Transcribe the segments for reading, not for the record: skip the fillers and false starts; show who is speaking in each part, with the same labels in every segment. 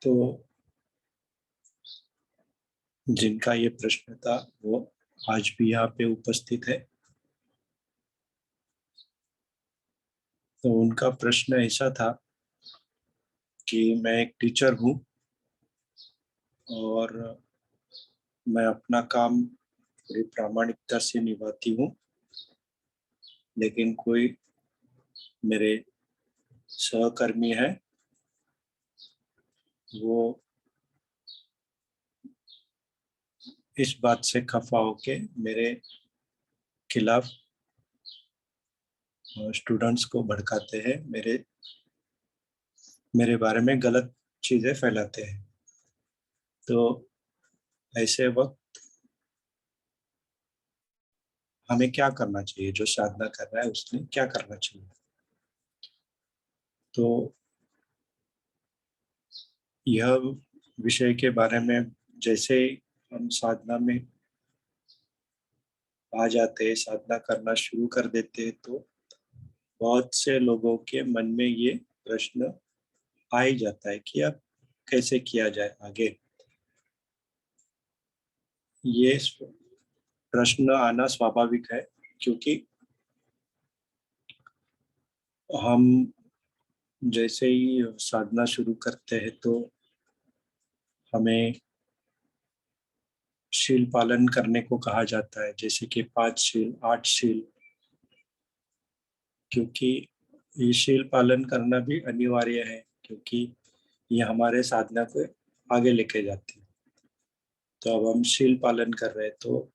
Speaker 1: तो जिनका ये प्रश्न था वो आज भी यहाँ पे उपस्थित है। तो उनका प्रश्न ऐसा था कि मैं एक टीचर हूँ और मैं अपना काम पूरी प्रामाणिकता से निभाती हूँ, लेकिन कोई मेरे सहकर्मी है, वो इस बात से खफा होके मेरे खिलाफ स्टूडेंट्स को भड़काते हैं, मेरे बारे में गलत चीजें फैलाते हैं। तो ऐसे वक्त हमें क्या करना चाहिए? जो साधना कर रहा है उसने क्या करना चाहिए? तो यह विषय के बारे में जैसे ही हम साधना में आ जाते हैं, साधना करना शुरू कर देते हैं, तो बहुत से लोगों के मन में ये प्रश्न आ ही जाता है कि अब कैसे किया जाए आगे। ये प्रश्न आना स्वाभाविक है, क्योंकि हम जैसे ही साधना शुरू करते हैं तो हमें शील पालन करने को कहा जाता है, जैसे कि 5 शील 8 शील, क्योंकि ये शील पालन करना भी अनिवार्य है, क्योंकि ये हमारे साधना को आगे लेके जाती है। तो अब हम शील पालन कर रहे हैं, तो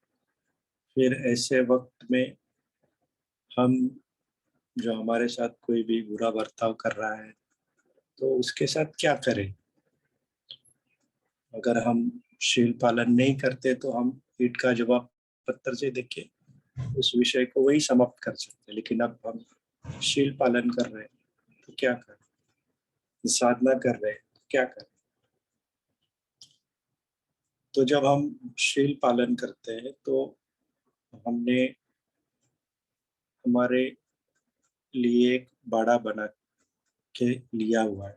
Speaker 1: फिर ऐसे वक्त में हम जो हमारे साथ कोई भी बुरा बर्ताव कर रहा है तो उसके साथ क्या करें? अगर हम शील पालन नहीं करते तो हम ईंट का जवाब पत्थर से देके उस विषय को वही समाप्त कर सकते हैं, लेकिन अब हम शील पालन कर रहे हैं तो क्या करें? साधना कर रहे हैं तो क्या करें? तो जब हम शील पालन करते हैं तो हमने हमारे लिए एक बाड़ा बना के लिया हुआ है।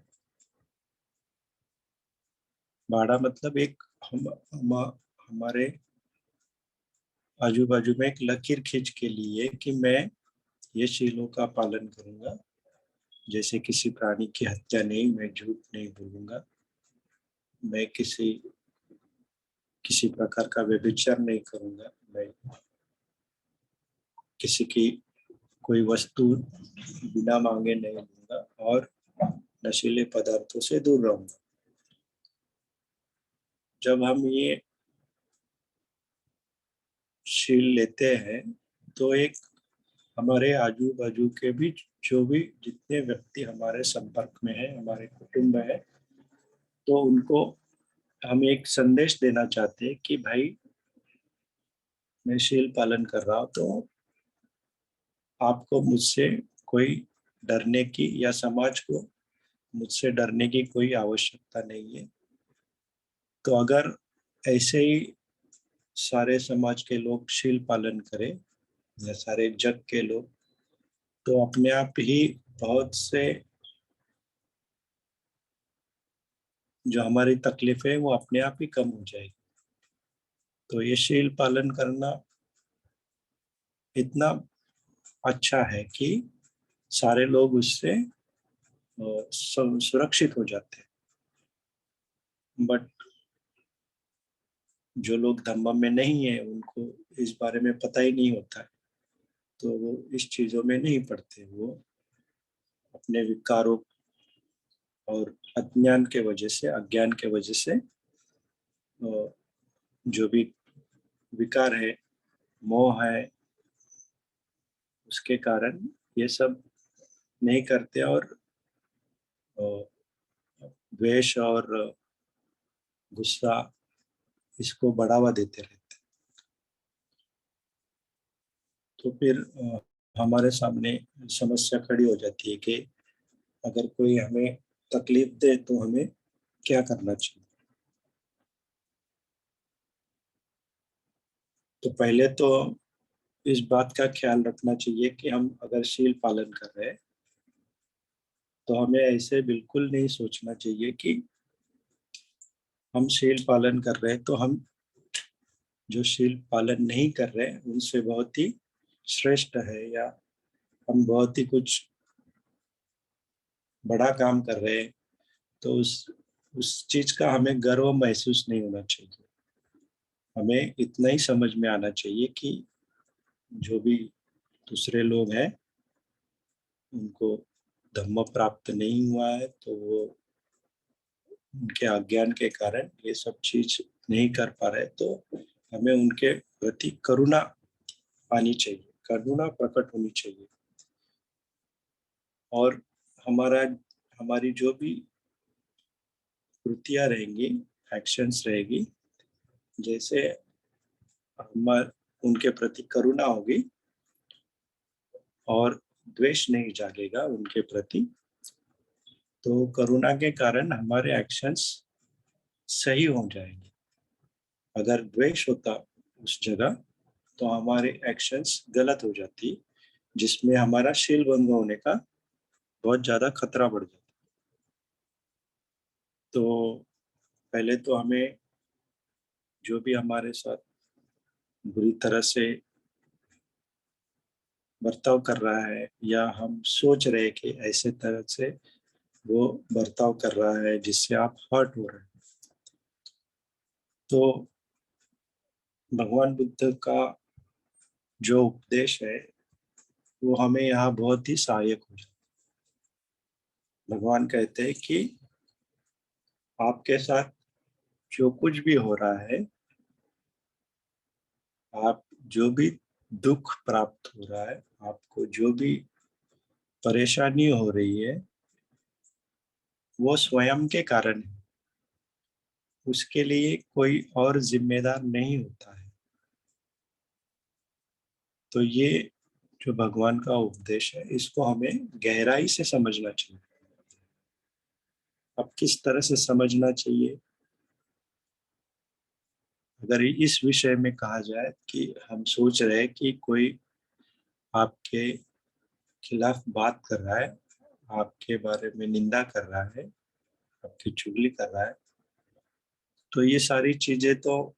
Speaker 1: बाड़ा मतलब एक हमारे आजू बाजू में एक लकीर खींच के लिए कि मैं ये शीलों का पालन करूंगा, जैसे किसी प्राणी की हत्या नहीं, मैं झूठ नहीं बोलूंगा, मैं किसी प्रकार का व्यभिचार नहीं करूंगा, मैं किसी की कोई वस्तु बिना मांगे नहीं लूंगा और नशीले पदार्थों से दूर रहूंगा। जब हम ये शील लेते हैं तो एक हमारे आजू बाजू के भी जो भी जितने व्यक्ति हमारे संपर्क में है, हमारे कुटुंब है, तो उनको हम एक संदेश देना चाहते हैं कि भाई मैं शील पालन कर रहा हूँ, तो आपको मुझसे कोई डरने की या समाज को मुझसे डरने की कोई आवश्यकता नहीं है। तो अगर ऐसे ही सारे समाज के लोग शील पालन करें या सारे जग के लोग, तो अपने आप ही बहुत से जो हमारी तकलीफ है वो अपने आप ही कम हो जाएगी। तो ये शील पालन करना इतना अच्छा है कि सारे लोग उससे सुरक्षित हो जाते हैं। बट जो लोग धम्म में नहीं है उनको इस बारे में पता ही नहीं होता है, तो वो इस चीजों में नहीं पड़ते। वो अपने विकारों और अज्ञान के वजह से, अज्ञान के वजह से जो भी विकार है, मोह है, उसके कारण ये सब नहीं करते और द्वेष और गुस्सा इसको बढ़ावा देते रहते। तो फिर हमारे सामने समस्या खड़ी हो जाती है कि अगर कोई हमें तकलीफ दे तो हमें क्या करना चाहिए। तो पहले तो इस बात का ख्याल रखना चाहिए कि हम अगर शील पालन कर रहे हैं तो हमें ऐसे बिल्कुल नहीं सोचना चाहिए कि हम शील पालन कर रहे हैं, तो हम जो शील पालन नहीं कर रहे हैं उनसे बहुत ही श्रेष्ठ है, या हम बहुत ही कुछ बड़ा काम कर रहे हैं, तो उस चीज का हमें गर्व महसूस नहीं होना चाहिए। हमें इतना ही समझ में आना चाहिए कि जो भी दूसरे लोग हैं उनको धम्म प्राप्त नहीं हुआ है, तो वो उनके अज्ञान के कारण ये सब चीज नहीं कर पा रहे, तो हमें उनके प्रति करुणा आनी चाहिए, करुणा प्रकट होनी चाहिए। और हमारा हमारी जो भी कृतियां रहेंगी, एक्शंस रहेगी, जैसे हम उनके प्रति करुणा होगी और द्वेष नहीं जागेगा उनके प्रति, तो करुणा के कारण हमारे एक्शंस सही हो जाएंगे। अगर द्वेष होता उस जगह, तो हमारे एक्शंस गलत हो जाती, जिसमें हमारा शील भंग होने का बहुत ज्यादा खतरा बढ़ जाता। तो पहले तो हमें जो भी हमारे साथ बुरी तरह से बर्ताव कर रहा है, या हम सोच रहे हैं कि ऐसे तरह से वो बर्ताव कर रहा है जिससे आप हर्ट हो रहे हैं, तो भगवान बुद्ध का जो उपदेश है वो हमें यहाँ बहुत ही सहायक हो जाता है। भगवान कहते हैं कि आपके साथ जो कुछ भी हो रहा है, आप जो भी दुख प्राप्त हो रहा है, आपको जो भी परेशानी हो रही है, वो स्वयं के कारण है, उसके लिए कोई और जिम्मेदार नहीं होता है। तो ये जो भगवान का उपदेश है, इसको हमें गहराई से समझना चाहिए। अब किस तरह से समझना चाहिए? अगर इस विषय में कहा जाए कि हम सोच रहे हैं कि कोई आपके खिलाफ बात कर रहा है, आपके बारे में निंदा कर रहा है, आपकी चुगली कर रहा है, तो ये सारी चीजें तो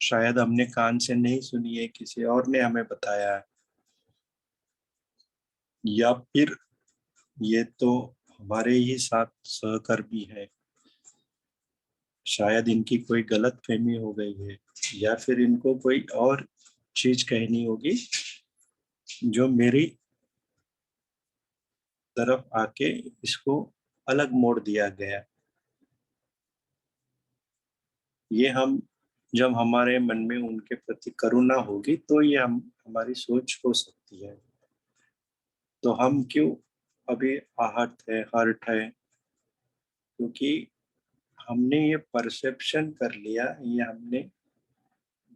Speaker 1: शायद हमने कान से नहीं सुनी है, किसी और ने हमें बताया है, या फिर ये तो हमारे ही साथ सहकर्मी है, शायद इनकी कोई गलत फहमी हो गई है, या फिर इनको कोई और चीज कहनी होगी जो मेरी तरफ आके इसको अलग मोड़ दिया गया। ये हम जब हमारे मन में उनके प्रति करुणा होगी, तो ये हम हमारी सोच हो सकती है। तो हम क्यों अभी आहत है, हर्ट है? क्योंकि हमने ये परसेप्शन कर लिया, ये हमने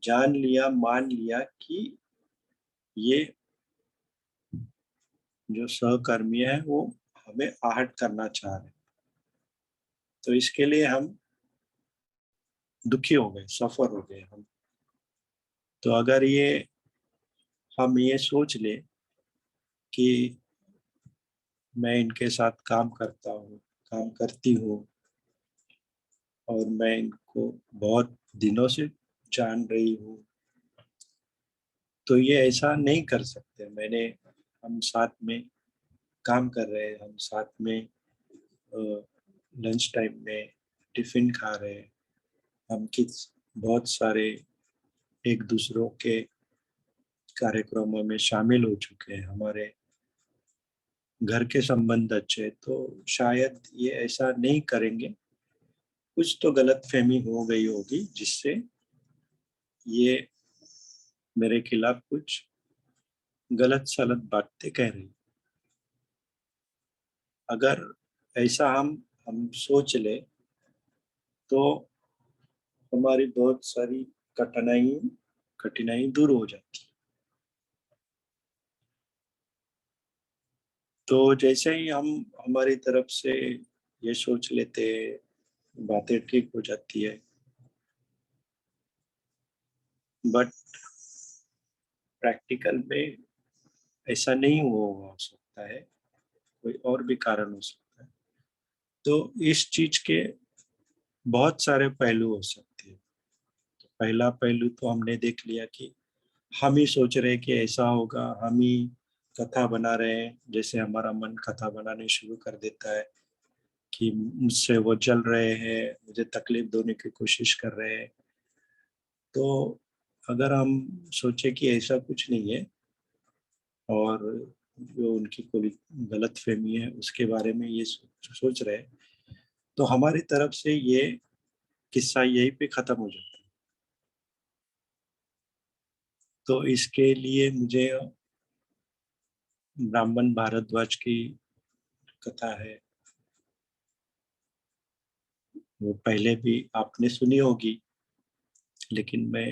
Speaker 1: जान लिया, मान लिया कि ये जो सहकर्मी है वो हमें आहट करना चाह रहे हैं, तो इसके लिए हम दुखी हो गए, सफर हो गए हम। तो अगर ये हम ये सोच ले कि मैं इनके साथ काम करता हूँ, काम करती हूँ, और मैं इनको बहुत दिनों से जान रही हूँ, तो ये ऐसा नहीं कर सकते। हम साथ में काम कर रहे हैं, हम साथ में लंच टाइम में टिफिन खा रहे हैं, हम किस बहुत सारे एक दूसरों के कार्यक्रमों में शामिल हो चुके हैं, हमारे घर के संबंध अच्छे हैं, तो शायद ये ऐसा नहीं करेंगे। कुछ तो गलत फहमी हो गई होगी जिससे ये मेरे खिलाफ कुछ गलत सलत बातें कह रही। अगर ऐसा हम सोच ले, तो हमारी बहुत सारी कठिनाई कठिनाई दूर हो जाती। तो जैसे ही हम हमारी तरफ से ये सोच लेते हैं, बातें ठीक हो जाती है। बट प्रैक्टिकल में ऐसा नहीं हो सकता है, कोई और भी कारण हो सकता है। तो इस चीज के बहुत सारे पहलू हो सकते हैं। तो पहला पहलू तो हमने देख लिया कि हम ही सोच रहे हैं कि ऐसा होगा, हम ही कथा बना रहे हैं, जैसे हमारा मन कथा बनाने शुरू कर देता है कि मुझसे वो जल रहे हैं, मुझे तकलीफ देने की कोशिश कर रहे हैं। तो अगर हम सोचे कि ऐसा कुछ नहीं है और जो उनकी कोई गलत फहमी है उसके बारे में ये सोच रहे हैं, तो हमारी तरफ से ये किस्सा यहीं पे खत्म हो जाता है। तो इसके लिए मुझे ब्राह्मण भारद्वाज की कथा है, वो पहले भी आपने सुनी होगी, लेकिन मैं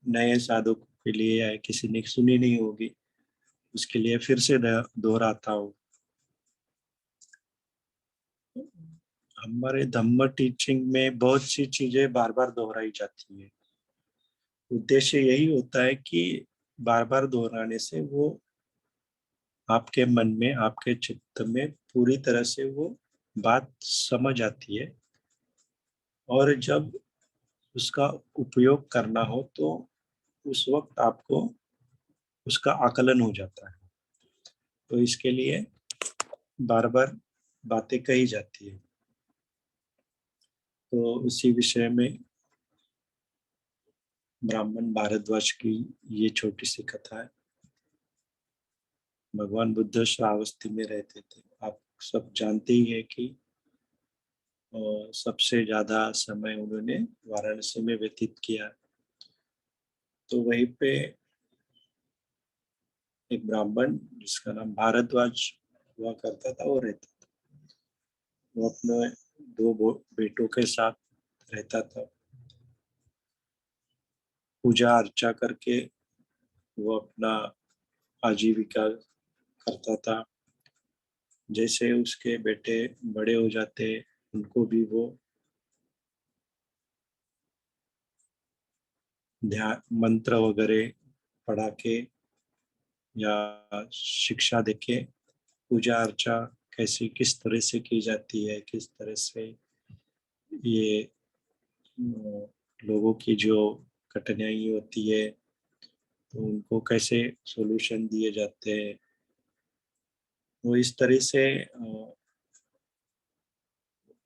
Speaker 1: नए साधकों के लिए या किसी ने सुनी नहीं होगी, उसके लिए फिर से दोहराता हूँ। हमारे धम्म टीचिंग में बहुत सी चीजें बार बार दोहराई जाती है। उद्देश्य यही होता है कि बार बार दोहराने से वो आपके मन में, आपके चित्त में पूरी तरह से वो बात समझ आती है, और जब उसका उपयोग करना हो तो उस वक्त आपको उसका आकलन हो जाता है। तो इसके लिए बार बार बातें कही जाती है। तो उसी विषय में ब्राह्मण भारद्वाज की ये छोटी सी कथा है। भगवान बुद्ध श्रावस्ती में रहते थे। आप सब जानते ही है कि सबसे ज्यादा समय उन्होंने वाराणसी में व्यतीत किया। तो वहीं पे एक ब्राह्मण जिसका नाम भारद्वाज हुआ करता था, वो रहता था। वो अपने दो बेटों के साथ रहता था। पूजा अर्चा करके वो अपना आजीविका करता था। जैसे उसके बेटे बड़े हो जाते, उनको भी वो ध्यान मंत्र वगैरह पढ़ा के या शिक्षा देके पूजा अर्चा कैसी किस तरह से की जाती है, किस तरह से ये लोगों की जो कठिनाई होती है तो उनको कैसे सॉल्यूशन दिए जाते हैं, वो इस तरह से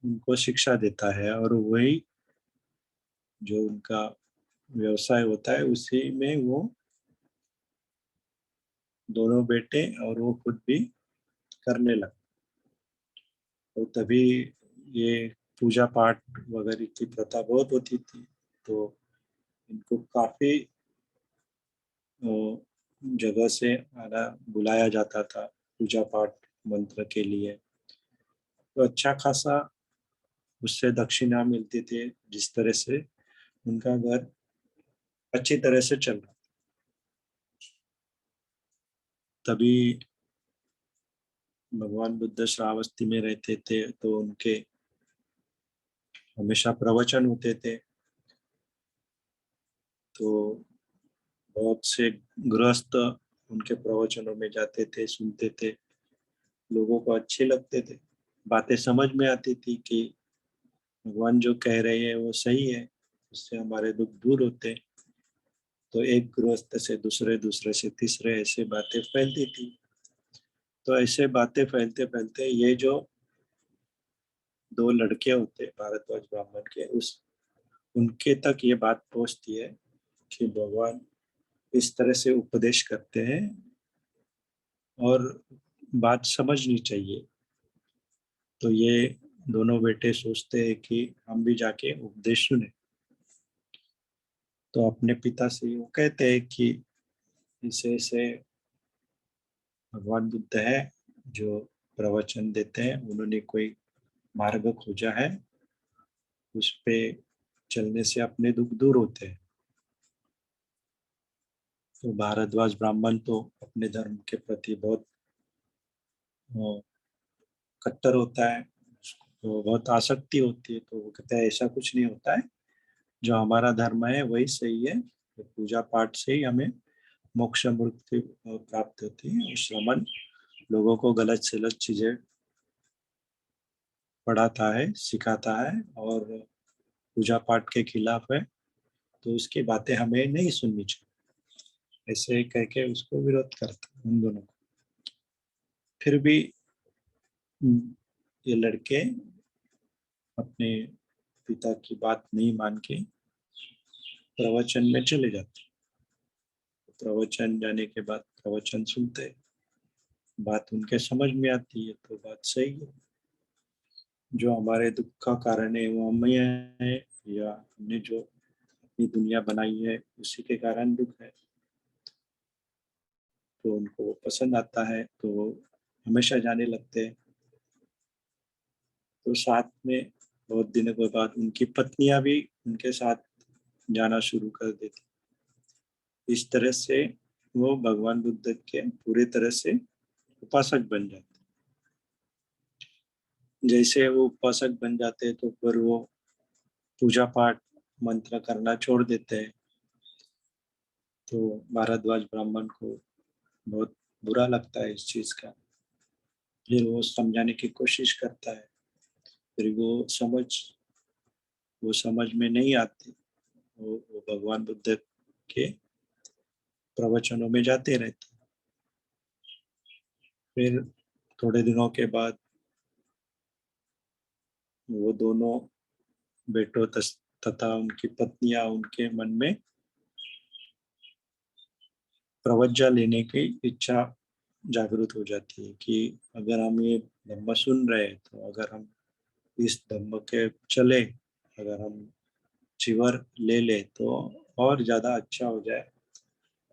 Speaker 1: उनको शिक्षा देता है। और वही जो उनका व्यवसाय होता है उसी में वो दोनों बेटे और वो खुद भी करने लगे। तो तभी ये पूजा पाठ वगैरह की प्रथा बहुत होती थी। तो इनको काफी जगह से आना बुलाया जाता था पूजा पाठ मंत्र के लिए। तो अच्छा खासा उससे दक्षिणा मिलती थी, जिस तरह से उनका घर अच्छी तरह से चल रहा। तभी भगवान बुद्ध श्रावस्ती में रहते थे, तो उनके हमेशा प्रवचन होते थे। तो बहुत से गृहस्थ उनके प्रवचनों में जाते थे, सुनते थे। लोगों को अच्छे लगते थे, बातें समझ में आती थी कि भगवान जो कह रहे हैं वो सही है, उससे हमारे दुख दूर होते। तो एक गृहस्थ से दूसरे, दूसरे से तीसरे, ऐसे बातें फैलती थी। तो ऐसे बातें फैलते फैलते ये जो दो लड़के होते भारद्वाज ब्राह्मण के, उस उनके तक ये बात पहुंचती है कि भगवान इस तरह से उपदेश करते हैं और बात समझनी चाहिए। तो ये दोनों बेटे सोचते हैं कि हम भी जाके उपदेश सुने। तो अपने पिता से वो कहते हैं कि इसे से भगवान बुद्ध है जो प्रवचन देते हैं, उन्होंने कोई मार्ग खोजा है, उस पे चलने से अपने दुख दूर होते हैं। तो भारद्वाज ब्राह्मण तो अपने धर्म के प्रति बहुत कट्टर होता है, तो बहुत आसक्ति होती है। तो वो कहता है ऐसा कुछ नहीं होता है, जो हमारा धर्म है वही सही है। तो पूजा पाठ से ही हमें मोक्ष मुक्ति प्राप्त होती है। और श्रमण लोगों को गलत से गलत चीजें पढ़ाता है, सिखाता है, और पूजा पाठ के खिलाफ है, तो उसकी बातें हमें नहीं सुननी चाहिए, ऐसे कह के उसको विरोध करता उन दोनों को। फिर भी ये लड़के अपने पिता की बात नहीं मान के प्रवचन में चले जाते। प्रवचन जाने के बाद प्रवचन सुनते, बात उनके समझ में आती है तो बात सही है, जो हमारे दुख का कारण है वो हम ही है, या हमने जो अपनी दुनिया बनाई है उसी के कारण दुख है, तो उनको वो पसंद आता है तो वो हमेशा जाने लगते हैं। तो साथ में बहुत दिनों के बाद उनकी पत्नियां भी उनके साथ जाना शुरू कर देती। इस तरह से वो भगवान बुद्ध के पूरी तरह से उपासक बन जाते। जैसे वो उपासक बन जाते तो फिर वो पूजा पाठ मंत्र करना छोड़ देते हैं। तो भारद्वाज ब्राह्मण को बहुत बुरा लगता है इस चीज का। फिर वो समझाने की कोशिश करता है, फिर वो समझ में नहीं आती। वो भगवान बुद्ध के प्रवचनों में जाते रहते। फिर थोड़े दिनों के बाद वो दोनों बेटों तथा उनकी पत्नियां उनके मन में प्रवज्ञा लेने की इच्छा जागृत हो जाती है कि अगर हम ये धम्म सुन रहे हैं तो अगर हम इस धम्म के चले, अगर हम जीवर ले ले तो और ज्यादा अच्छा हो जाए,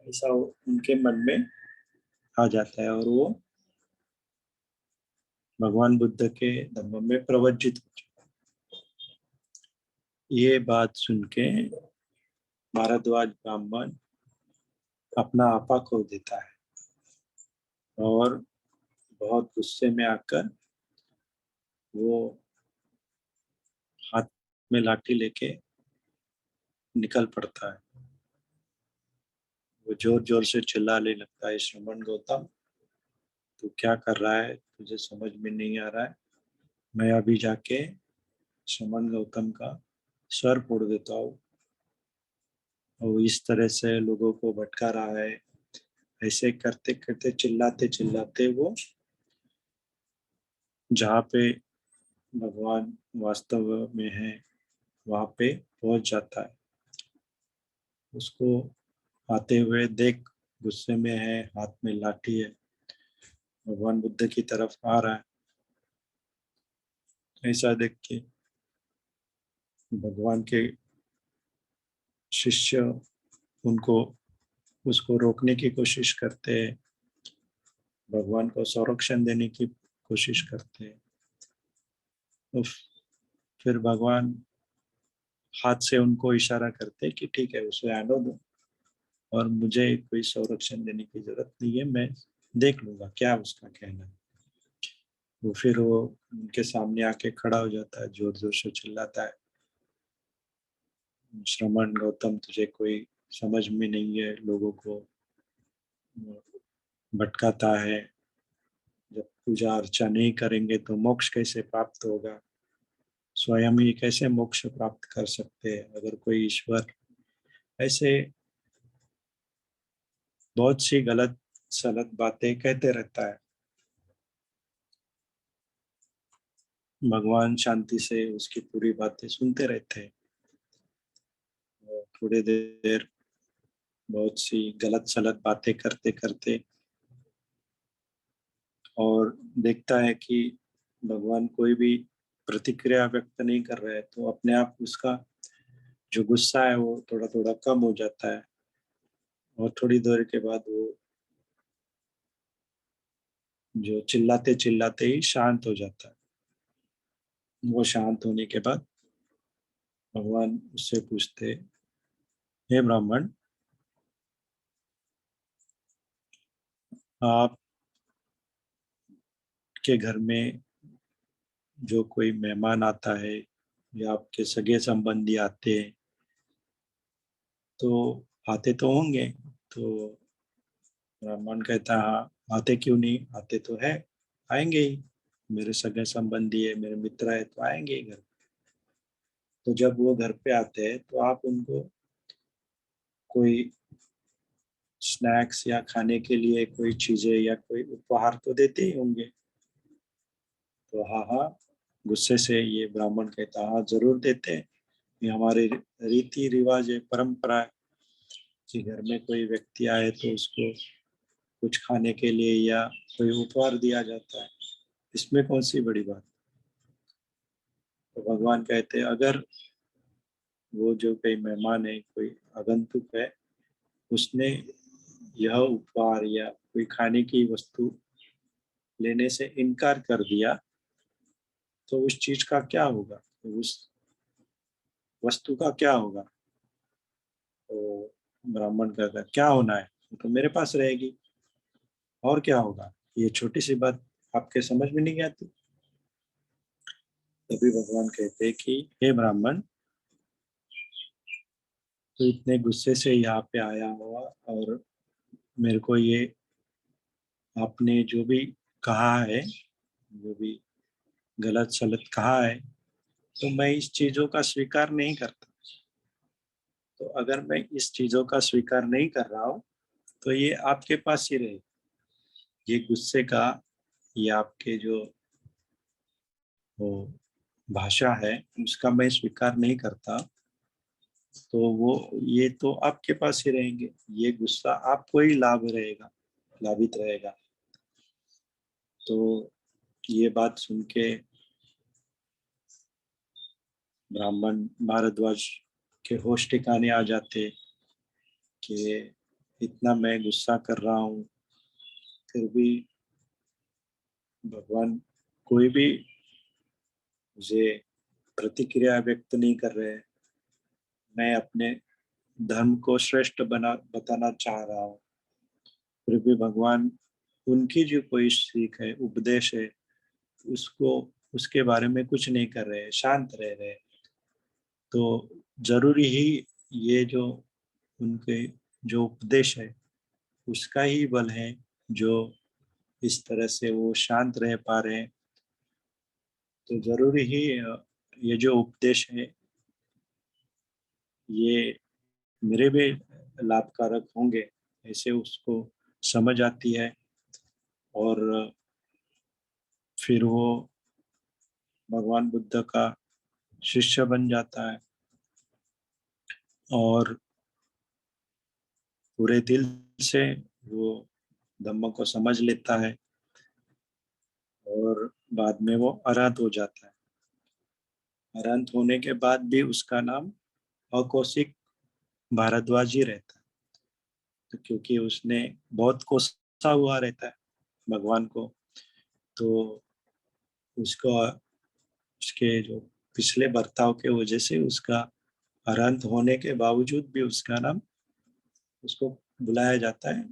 Speaker 1: ऐसा उनके मन में आ जाता है और वो भगवान बुद्ध के धम्म में प्रवज्जित हो जाते हैं। ये बात सुन के भारद्वाज ब्राह्मण अपना आपा खो देता है और बहुत गुस्से में आकर वो हाथ में लाठी लेके निकल पड़ता है। वो जोर जोर से चिल्लाने लगता है, श्रमण गौतम तू क्या कर रहा है, तुझे समझ में नहीं आ रहा है, मैं अभी जाके श्रमण गौतम का सर फोड़ देता हूँ। और इस तरह से लोगों को भटका रहा है। ऐसे करते करते चिल्लाते चिल्लाते वो जहाँ पे भगवान वास्तव में है वहां पे पहुंच जाता है। उसको आते हुए देख, गुस्से में है, हाथ में लाठी है, भगवान बुद्ध की तरफ आ रहा है। ऐसा देख के भगवान के शिष्य उनको उसको रोकने की कोशिश करते हैं, भगवान को संरक्षण देने की कोशिश करते हैं। तो फिर भगवान हाथ से उनको इशारा करते हैं कि ठीक है उसे आने दो और मुझे कोई संरक्षण देने की जरूरत नहीं है, मैं देख लूंगा क्या उसका कहना है। वो फिर वो उनके सामने आके खड़ा हो जाता है, जोर जोर से चिल्लाता है, श्रमण गौतम तुझे कोई समझ में नहीं है, लोगों को भटकाता है, जब पूजा अर्चा नहीं करेंगे तो मोक्ष कैसे प्राप्त होगा, स्वयं ही कैसे मोक्ष प्राप्त कर सकते हैं अगर कोई ईश्वर। ऐसे बहुत सी गलत सलत बातें कहते रहता है। भगवान शांति से उसकी पूरी बातें सुनते रहते हैं और थोड़ी देर बहुत सी गलत सलत बातें करते करते और देखता है कि भगवान कोई भी प्रतिक्रिया व्यक्त नहीं कर रहे हैं, तो अपने आप उसका जो गुस्सा है वो थोड़ा थोड़ा कम हो जाता है और थोड़ी देर के बाद वो जो चिल्लाते चिल्लाते ही शांत हो जाता है। वो शांत होने के बाद भगवान उससे पूछते, हे ब्राह्मण, आपके घर में जो कोई मेहमान आता है या आपके सगे संबंधी आते हैं तो आते तो होंगे। तो ब्राह्मण कहता है, हाँ आते क्यों नहीं, आते तो है, आएंगे ही, मेरे सगे संबंधी है, मेरे मित्र है तो आएंगे ही घर। तो जब वो घर पे आते हैं तो आप उनको कोई स्नैक्स या खाने के लिए कोई चीजें या कोई उपहार तो देते ही होंगे। तो हाँ हाँ, गुस्से से ये ब्राह्मण कहता, हाँ जरूर देते हैं, ये हमारे रीति रिवाज है, परंपरा है कि घर में कोई व्यक्ति आए तो उसको कुछ खाने के लिए या कोई उपहार दिया जाता है, इसमें कौन सी बड़ी बात। तो भगवान कहते हैं अगर वो जो कोई मेहमान है, कोई आगंतुक है, उसने यह उपहार या कोई खाने की वस्तु लेने से इनकार कर दिया तो उस चीज का क्या होगा, तो उस वस्तु का क्या होगा। तो ब्राह्मण कहता है क्या होना है, वो तो मेरे पास रहेगी, और क्या होगा, ये छोटी सी बात आपके समझ में नहीं आती। तभी भगवान कहते हैं कि हे ब्राह्मण, तो इतने गुस्से से यहाँ पे आया हुआ और मेरे को ये आपने जो भी कहा है, जो भी गलत सलत कहा है, तो मैं इस चीजों का स्वीकार नहीं करता। तो अगर मैं इस चीजों का स्वीकार नहीं कर रहा हूँ तो ये आपके पास ही रहे, ये गुस्से का, ये आपके जो वो भाषा है उसका मैं स्वीकार नहीं करता, तो वो ये तो आपके पास ही रहेंगे, ये गुस्सा आपको ही लाभित रहेगा। तो ये बात सुन के ब्राह्मण भारद्वाज के होश ठिकाने आ जाते कि इतना मैं गुस्सा कर रहा हूँ, फिर भी भगवान कोई भी मुझे प्रतिक्रिया व्यक्त नहीं कर रहे हैं। मैं अपने धर्म को श्रेष्ठ बताना चाह रहा हूँ, फिर भी भगवान उनकी जो कोई सीख है, उपदेश है, उसको उसके बारे में कुछ नहीं कर रहे, शांत रह रहे। तो जरूरी ही ये जो उनके जो उपदेश है उसका ही बल है जो इस तरह से वो शांत रह पा रहे हैं। तो जरूरी ही ये जो उपदेश है ये मेरे भी लाभकारक होंगे, ऐसे उसको समझ आती है। और फिर वो भगवान बुद्ध का शिष्य बन जाता है और पूरे दिल से वो धम्म को समझ लेता है और बाद में वो अरहंत हो जाता है। अरहंत होने के बाद भी उसका नाम अकौशिक भारद्वाज ही रहता है, तो क्योंकि उसने बहुत कोसा हुआ रहता है भगवान को, तो उसको उसके जो पिछले बर्ताव के वजह से उसका अरहंत होने के बावजूद भी उसका नाम उसको बुलाया जाता है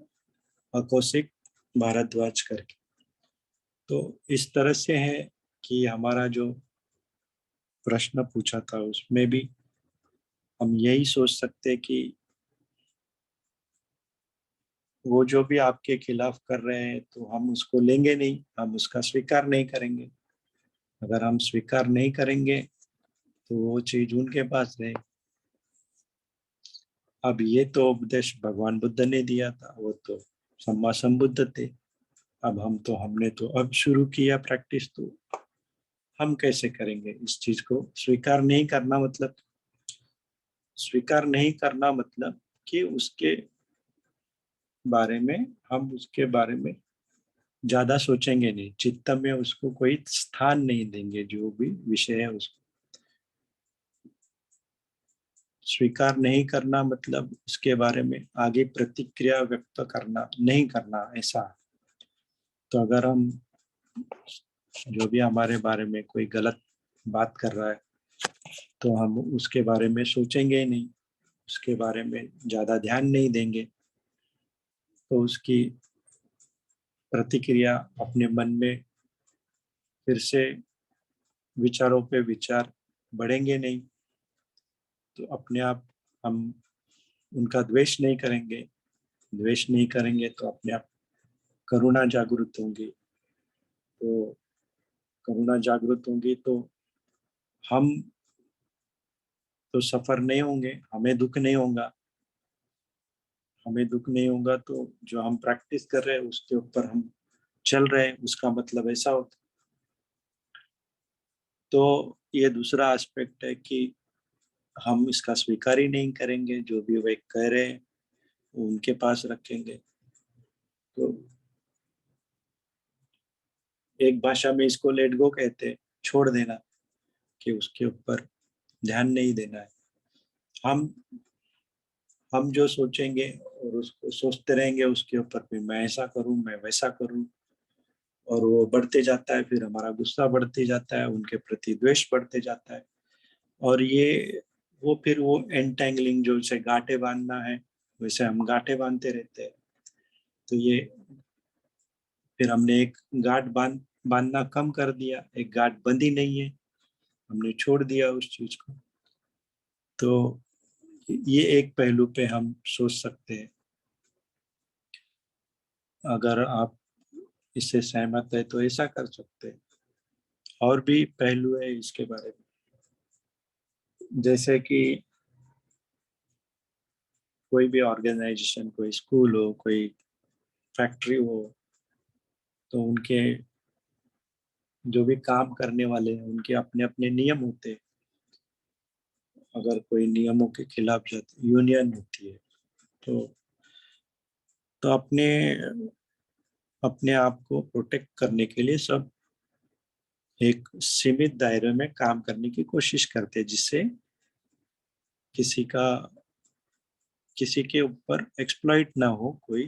Speaker 1: अकौशिक भारद्वाज करके। तो इस तरह से है कि हमारा जो प्रश्न पूछा था उसमें भी हम यही सोच सकते कि वो जो भी आपके खिलाफ कर रहे हैं तो हम उसको लेंगे नहीं, हम उसका स्वीकार नहीं करेंगे। अगर हम स्वीकार नहीं करेंगे तो वो चीज उनके पास रहे। अब ये तो उपदेश भगवान बुद्ध ने दिया था, वो तो सम्मा संबुद्ध थे। अब हमने तो अब शुरू किया प्रैक्टिस, तो हम कैसे करेंगे इस चीज को। स्वीकार नहीं करना मतलब कि उसके बारे में हम उसके बारे में ज्यादा सोचेंगे नहीं, चित्त में उसको कोई स्थान नहीं देंगे, जो भी विषय है उसको स्वीकार नहीं करना मतलब उसके बारे में आगे प्रतिक्रिया व्यक्त करना नहीं करना, ऐसा। तो अगर हम जो भी हमारे बारे में कोई गलत बात कर रहा है तो हम उसके बारे में सोचेंगे ही नहीं, उसके बारे में ज्यादा ध्यान नहीं देंगे, तो उसकी प्रतिक्रिया अपने मन में फिर से विचारों पे विचार बढ़ेंगे नहीं, तो अपने आप हम उनका द्वेष नहीं करेंगे तो अपने आप करुणा जागृत होंगी। तो करुणा जागृत होंगी तो हम तो सफर नहीं होंगे, हमें दुख नहीं होगा। हमें दुख नहीं होगा तो जो हम प्रैक्टिस कर रहे हैं उसके ऊपर हम चल रहे हैं, उसका मतलब ऐसा होता। तो ये दूसरा एस्पेक्ट है कि हम इसका स्वीकार ही नहीं करेंगे, जो भी वे कह रहे हैं वो उनके पास रखेंगे। तो एक भाषा में इसको लेट गो कहते हैं, छोड़ देना, कि उसके ऊपर ध्यान नहीं देना है। हम हम जो सोचेंगे और उसको सोचते रहेंगे उसके ऊपर, फिर मैं ऐसा करूं, मैं वैसा करूं, और वो बढ़ते जाता है। फिर हमारा गुस्सा बढ़ते जाता है, उनके प्रति द्वेष बढ़ते जाता है। और ये वो फिर वो एंटेंगलिंग, जो जैसे गांठें बांधना है वैसे हम गांठें बांधते रहते हैं। तो ये फिर हमने एक बांधना कम कर दिया, एक गांठ बंधी नहीं है, हमने छोड़ दिया उस चीज को। तो ये एक पहलू पे हम सोच सकते हैं। अगर आप इससे सहमत है तो ऐसा कर सकते हैं। और भी पहलू है इसके बारे में, जैसे कि कोई भी ऑर्गेनाइजेशन, कोई स्कूल हो, कोई फैक्ट्री हो, तो उनके जो भी काम करने वाले हैं उनके अपने अपने नियम होते हैं। अगर कोई नियमों के खिलाफ जाती यूनियन होती है, तो अपने अपने आप को प्रोटेक्ट करने के लिए सब एक सीमित दायरे में काम करने की कोशिश करते हैं, जिससे किसी का किसी के ऊपर एक्सप्लॉइट ना हो कोई।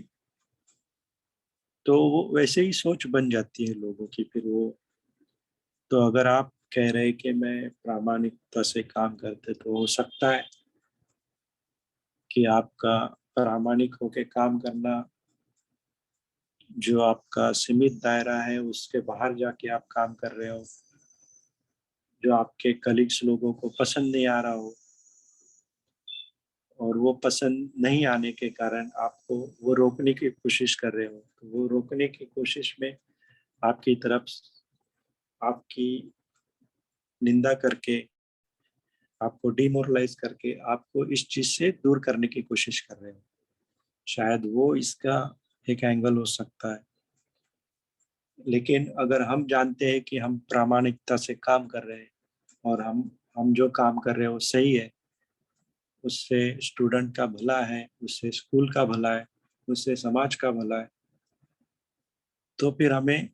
Speaker 1: तो वो वैसे ही सोच बन जाती है लोगों की फिर वो। तो अगर आप कह रहे हैं कि मैं प्रामाणिकता से काम करते, तो हो सकता है कि आपका प्रामाणिक होके काम करना, जो आपका सीमित दायरा है उसके बाहर जाके आप काम कर रहे हो, जो आपके कलीग्स लोगों को पसंद नहीं आ रहा हो, और वो पसंद नहीं आने के कारण आपको वो रोकने की कोशिश कर रहे हो। तो वो रोकने की कोशिश में आपकी तरफ आपकी निंदा करके, आपको डिमोरलाइज करके, आपको इस चीज से दूर करने की कोशिश कर रहे हो। शायद वो इसका एक एंगल हो सकता है। लेकिन अगर हम जानते हैं कि हम प्रामाणिकता से काम कर रहे हैं, और हम जो काम कर रहे हैं वो सही है, उससे स्टूडेंट का भला है, उससे स्कूल का भला है, उससे समाज का भला है, तो फिर हमें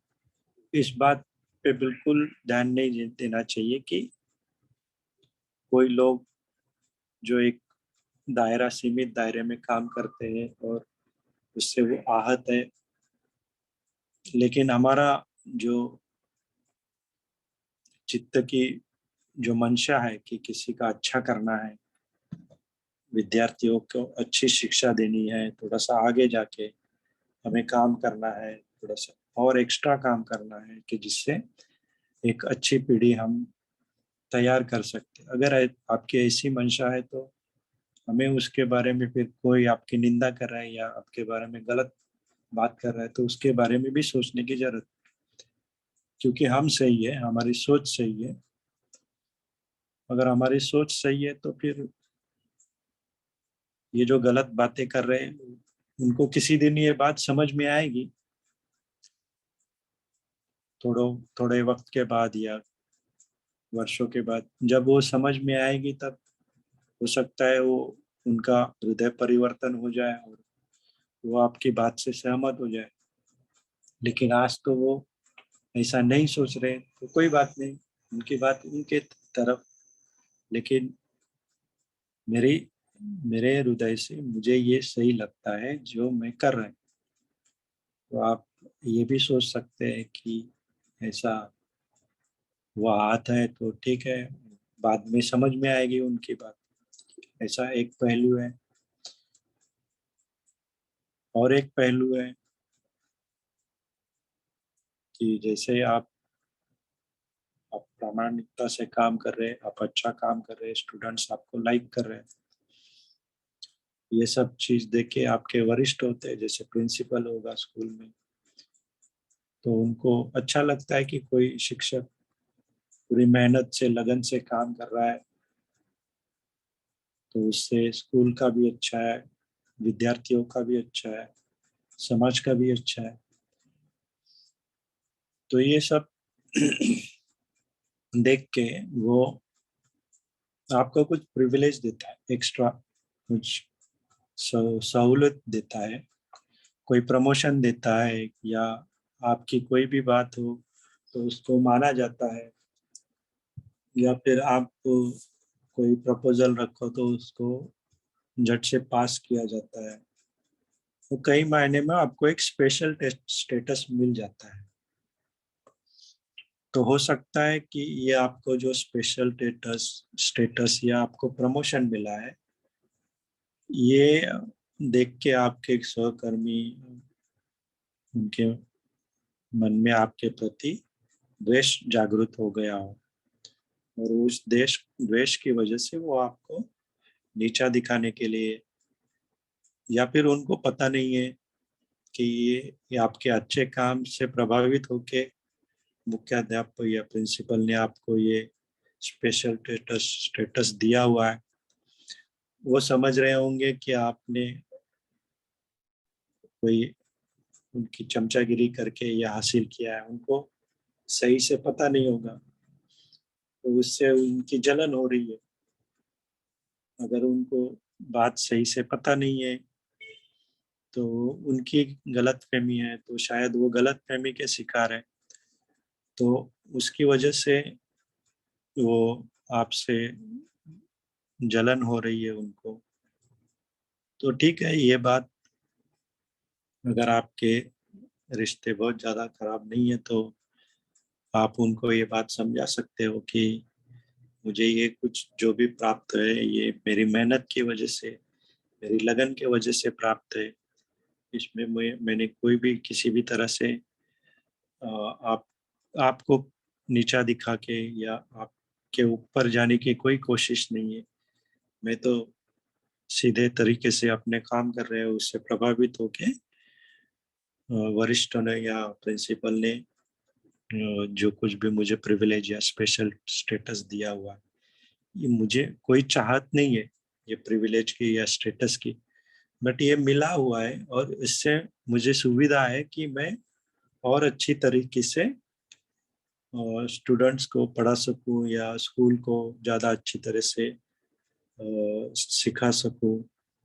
Speaker 1: इस बात पे बिल्कुल ध्यान नहीं देना चाहिए कि कोई लोग जो एक सीमित दायरे में काम करते हैं और उससे वो आहत है। लेकिन हमारा जो चित्त की जो मंशा है कि किसी का अच्छा करना है, विद्यार्थियों को अच्छी शिक्षा देनी है, थोड़ा सा आगे जाके हमें काम करना है, थोड़ा सा और एक्स्ट्रा काम करना है, कि जिससे एक अच्छी पीढ़ी हम तैयार कर सकते हैं। अगर आपकी ऐसी मंशा है तो हमें उसके बारे में, फिर कोई आपकी निंदा कर रहा है या आपके बारे में गलत बात कर रहा है, तो उसके बारे में भी सोचने की जरूरत। क्योंकि हम सही है, हमारी सोच सही है। अगर हमारी सोच सही है तो फिर ये जो गलत बातें कर रहे हैं उनको किसी दिन ये बात समझ में आएगी, थोड़ो थोड़े वक्त के बाद या वर्षों के बाद। जब वो समझ में आएगी तब हो सकता है वो उनका हृदय परिवर्तन हो जाए और वो आपकी बात से सहमत हो जाए। लेकिन आज तो वो ऐसा नहीं सोच रहे, तो कोई बात नहीं, उनकी बात उनके तरफ। लेकिन मेरी मेरे हृदय से मुझे ये सही लगता है जो मैं कर रहा हूँ। तो आप ये भी सोच सकते हैं कि ऐसा वो हाथ है तो ठीक है, बाद में समझ में आएगी उनकी बात। ऐसा एक पहलू है। और एक पहलू है कि जैसे आप प्रामाणिकता से काम कर रहे हैं, आप अच्छा काम कर रहे हैं, स्टूडेंट्स आपको लाइक कर रहे हैं, ये सब चीज देख के आपके वरिष्ठ होते हैं, जैसे प्रिंसिपल होगा स्कूल में, तो उनको अच्छा लगता है कि कोई शिक्षक पूरी मेहनत से लगन से काम कर रहा है, तो उससे स्कूल का भी अच्छा है, विद्यार्थियों का भी अच्छा है, समाज का भी अच्छा है। तो ये सब देख के वो आपको कुछ प्रिविलेज देता है, एक्स्ट्रा कुछ सहूलत देता है, कोई प्रमोशन देता है, या आपकी कोई भी बात हो तो उसको माना जाता है, या फिर आप कोई प्रपोजल रखो तो उसको झट से पास किया जाता है। तो कई मायने में आपको एक स्पेशल स्टेटस मिल जाता है। तो हो सकता है कि ये आपको जो स्पेशल स्टेटस स्टेटस या आपको प्रमोशन मिला है, ये देख के आपके एक सहकर्मी, उनके मन में आपके प्रति द्वेष जागृत हो गया हो, और उस देश द्वेष की वजह से वो आपको नीचा दिखाने के लिए, या फिर उनको पता नहीं है कि ये आपके अच्छे काम से प्रभावित होके मुख्याध्यापक या प्रिंसिपल ने आपको ये स्पेशल स्टेटस दिया हुआ है। वो समझ रहे होंगे कि आपने कोई उनकी चमचागिरी करके ये हासिल किया है, उनको सही से पता नहीं होगा, तो उससे उनकी जलन हो रही है। अगर उनको बात सही से पता नहीं है तो उनकी गलत फहमी है, तो शायद वो गलत फहमी के शिकार है, तो उसकी वजह से वो आपसे जलन हो रही है उनको। तो ठीक है, ये बात, अगर आपके रिश्ते बहुत ज्यादा खराब नहीं है तो आप उनको ये बात समझा सकते हो कि मुझे ये कुछ जो भी प्राप्त है ये मेरी मेहनत की वजह से, मेरी लगन की वजह से प्राप्त है। इसमें मैंने कोई भी किसी भी तरह से आप आपको नीचा दिखा के या आपके ऊपर जाने की कोई कोशिश नहीं है। मैं तो सीधे तरीके से अपने काम कर रहे हैं, उससे प्रभावित होके वरिष्ठ ने या प्रिंसिपल ने जो कुछ भी मुझे प्रिविलेज या स्पेशल स्टेटस दिया हुआ है, ये मुझे कोई चाहत नहीं है ये प्रिविलेज की या स्टेटस की, बट ये मिला हुआ है, और इससे मुझे सुविधा है कि मैं और अच्छी तरीके से स्टूडेंट्स को पढ़ा सकूं या स्कूल को ज़्यादा अच्छी तरह से सिखा सकूं।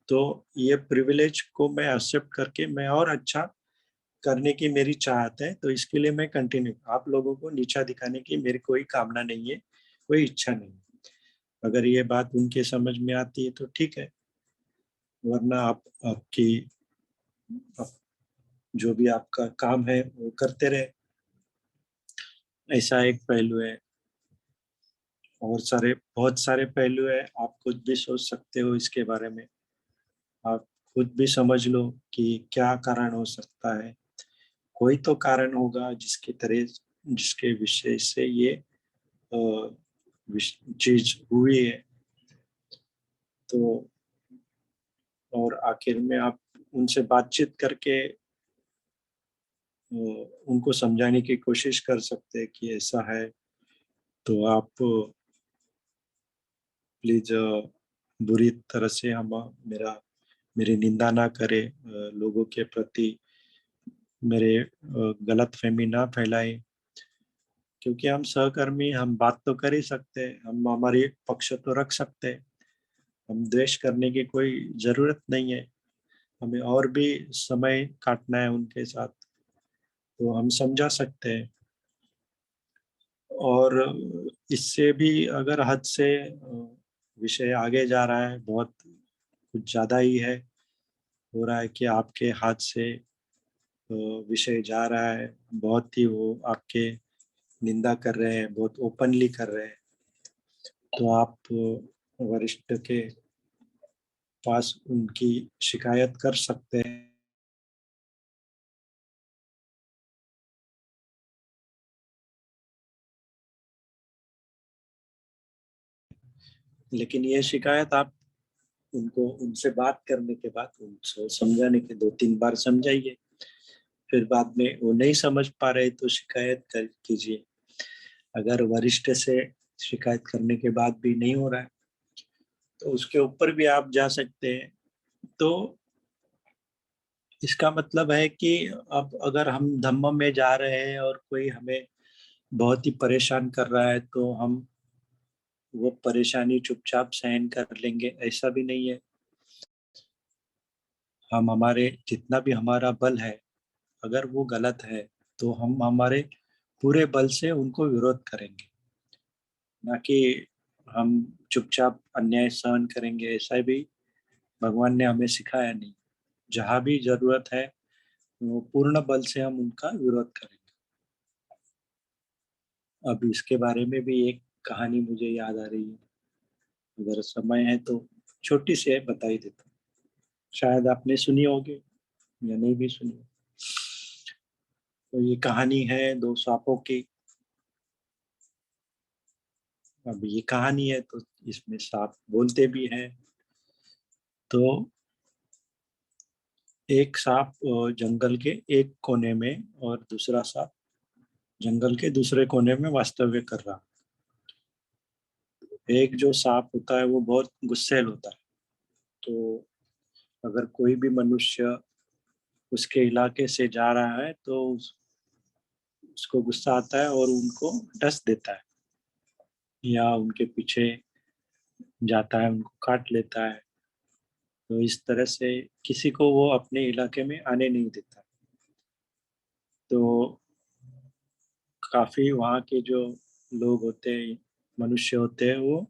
Speaker 1: तो ये प्रिविलेज को मैं एक्सेप्ट करके मैं और अच्छा करने की मेरी चाहत है, तो इसके लिए मैं कंटिन्यू, आप लोगों को नीचा दिखाने की मेरी कोई कामना नहीं है, कोई इच्छा नहीं। अगर ये बात उनके समझ में आती है तो ठीक है, वरना आप आपकी आप जो भी आपका काम है वो करते रहे। ऐसा एक पहलू है, और बहुत सारे पहलू है, आप खुद भी सोच सकते हो इसके बारे में। आप खुद भी समझ लो कि क्या कारण हो सकता है। कोई तो कारण होगा जिसके विषय से ये चीज हुई है। तो और आखिर में आप उनसे बातचीत करके उनको समझाने की कोशिश कर सकते हैं कि ऐसा है, तो आप प्लीज बुरी तरह से हम मेरी निंदा ना करें, लोगों के प्रति मेरे गलत फहमी ना फैलाए, क्योंकि हम सहकर्मी, हम बात तो कर ही सकते हैं, हम हमारी पक्ष तो रख सकते हैं, हम द्वेष करने की कोई जरूरत नहीं है। हमें और भी समय काटना है उनके साथ, तो हम समझा सकते हैं। और इससे भी अगर हद से विषय आगे जा रहा है, बहुत कुछ ज्यादा ही है, हो रहा है कि आपके हाथ से विषय जा रहा है, बहुत ही वो आपके निंदा कर रहे हैं, बहुत ओपनली कर रहे हैं, तो आप वरिष्ठ के पास उनकी शिकायत कर सकते हैं। लेकिन ये शिकायत आप उनको उनसे बात करने के बाद उनको समझाने के 2-3 बार समझाइए। फिर बाद में वो नहीं समझ पा रहे तो शिकायत कर कीजिए। अगर वरिष्ठ से शिकायत करने के बाद भी नहीं हो रहा है तो उसके ऊपर भी आप जा सकते हैं। तो इसका मतलब है कि अब अगर हम धम्म में जा रहे हैं और कोई हमें बहुत ही परेशान कर रहा है, तो हम वो परेशानी चुपचाप सहन कर लेंगे, ऐसा भी नहीं है। हम हमारे जितना भी हमारा बल है, अगर वो गलत है तो हम हमारे पूरे बल से उनको विरोध करेंगे, ना कि हम चुपचाप अन्याय सहन करेंगे। ऐसा भी भगवान ने हमें सिखाया नहीं। जहाँ भी जरूरत है वो पूर्ण बल से हम उनका विरोध करेंगे। अब इसके बारे में भी एक कहानी मुझे याद आ रही है, अगर समय है तो छोटी सी है, बता ही देता हूँ। शायद आपने सुनी होगी या नहीं भी सुनी हो। तो ये कहानी है दो सांपों की। अब ये कहानी है तो इसमें सांप बोलते भी हैं। तो एक सांप जंगल के एक कोने में और दूसरा सांप जंगल के दूसरे कोने में वास्तव्य कर रहा। एक जो सांप होता है वो बहुत गुस्सैल होता है। तो अगर कोई भी मनुष्य उसके इलाके से जा रहा है तो उसको गुस्सा आता है और उनको डस देता है, या उनके पीछे जाता है, उनको काट लेता है। तो इस तरह से किसी को वो अपने इलाके में आने नहीं देता। तो काफी वहाँ के जो लोग होते हैं, मनुष्य होते हैं, वो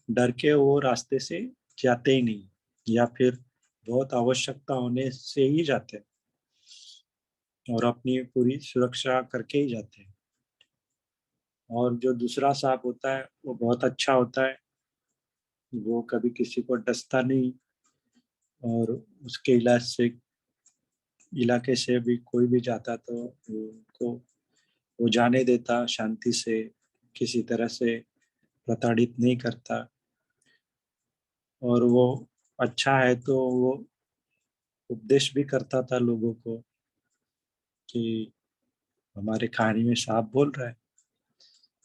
Speaker 1: डर के वो रास्ते से जाते ही नहीं, या फिर बहुत आवश्यकता होने से ही जाते हैं और अपनी पूरी सुरक्षा करके ही जाते हैं। और जो दूसरा सांप होता है वो बहुत अच्छा होता है, वो कभी किसी को डसता नहीं, और उसके इलाके से भी कोई भी जाता तो वो उनको वो जाने देता शांति से, किसी तरह से प्रताड़ित नहीं करता। और वो अच्छा है तो वो उपदेश भी करता था लोगों को कि हमारे कहानी में सांप बोल रहा है,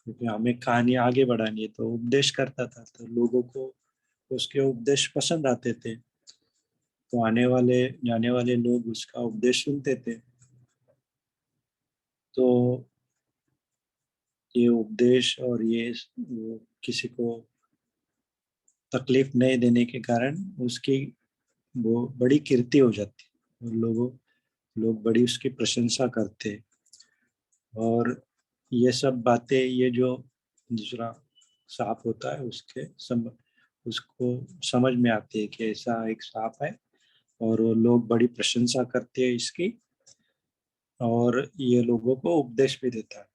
Speaker 1: क्योंकि हमें कहानी आगे बढ़ानी है, तो उपदेश करता था। तो लोगों को उसके उपदेश पसंद आते थे, तो आने वाले जाने वाले लोग उसका उपदेश सुनते थे। तो ये उपदेश और ये वो किसी को तकलीफ नहीं देने के कारण उसकी वो बड़ी कीर्ति हो जाती है, और लोग बड़ी उसकी प्रशंसा करते हैं। और ये सब बातें, ये जो दूसरा सांप होता है उसको समझ में आती है कि ऐसा एक सांप है, और वो लोग बड़ी प्रशंसा करते हैं इसकी, और ये लोगों को उपदेश भी देता है।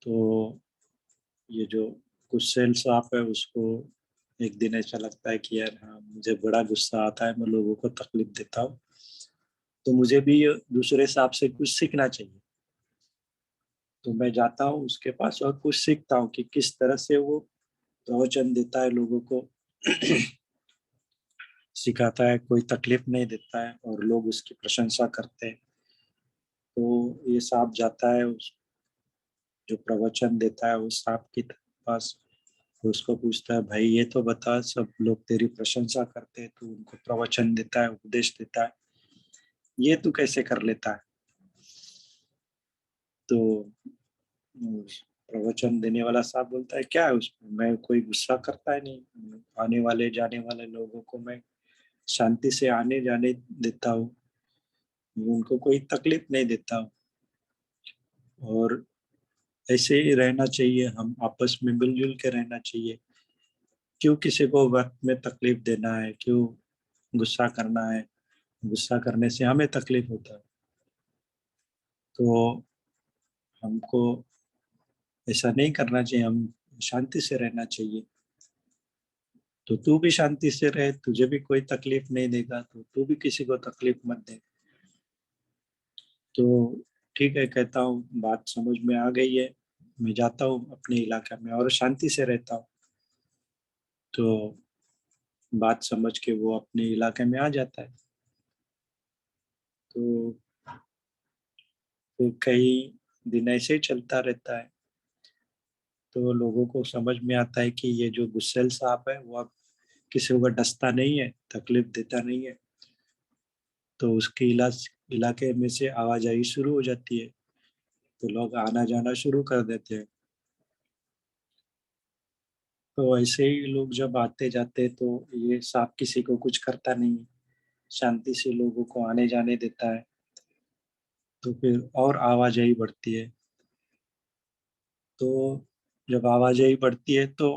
Speaker 1: तो ये जो गुस्सैल सांप है उसको एक दिन ऐसा लगता है कि यार हाँ, मुझे बड़ा गुस्सा आता है, मैं लोगों को तकलीफ देता हूँ, तो मुझे भी ये दूसरे सांप से कुछ सीखना चाहिए। तो मैं जाता हूँ उसके पास और कुछ सीखता हूँ कि किस तरह से वो प्रवचन देता है लोगों को, सिखाता है, कोई तकलीफ नहीं देता है, और लोग उसकी प्रशंसा करते हैं। तो ये सांप जाता है उस जो प्रवचन देता है उस सांप के पास, तो उसको पूछता है, भाई ये तो बता, सब लोग तेरी प्रशंसा करते हैं, तू उनको प्रवचन देता है, उपदेश देता है, ये तू कैसे कर लेता है? तो प्रवचन देने वाला साहब बोलता है, क्या है उसमें, मैं कोई गुस्सा करता है नहीं, आने वाले जाने वाले लोगों को मैं शांति से आने जाने देता हूँ, उनको कोई तकलीफ नहीं देता हूँ। और ऐसे ही रहना चाहिए, हम आपस में मिलजुल के रहना चाहिए। क्यों किसी को वक्त में तकलीफ देना है, क्यों गुस्सा करना है? गुस्सा करने से हमें तकलीफ होता है। तो हमको ऐसा नहीं करना चाहिए, हम शांति से रहना चाहिए। तो तू भी शांति से रहे, तुझे भी कोई तकलीफ नहीं देगा, तो तू भी किसी को तकलीफ मत दे। तो ठीक है, कहता हूँ बात समझ में आ गई है, मैं जाता हूँ अपने इलाके में और शांति से रहता हूँ। तो बात समझ के वो अपने इलाके में आ जाता है। तो फिर कई दिन ऐसे ही चलता रहता है। तो लोगों को समझ में आता है कि ये जो गुस्सैल सांप है वो अब किसी को डसता नहीं है, तकलीफ देता नहीं है। तो उसके इलाके में से आवाजाही शुरू हो जाती है, तो लोग आना जाना शुरू कर देते हैं। तो ऐसे ही लोग जब आते जाते तो ये सांप किसी को कुछ करता नहीं है, शांति से लोगों को आने जाने देता है। तो फिर और आवाजाही बढ़ती है। तो जब आवाजाही बढ़ती है तो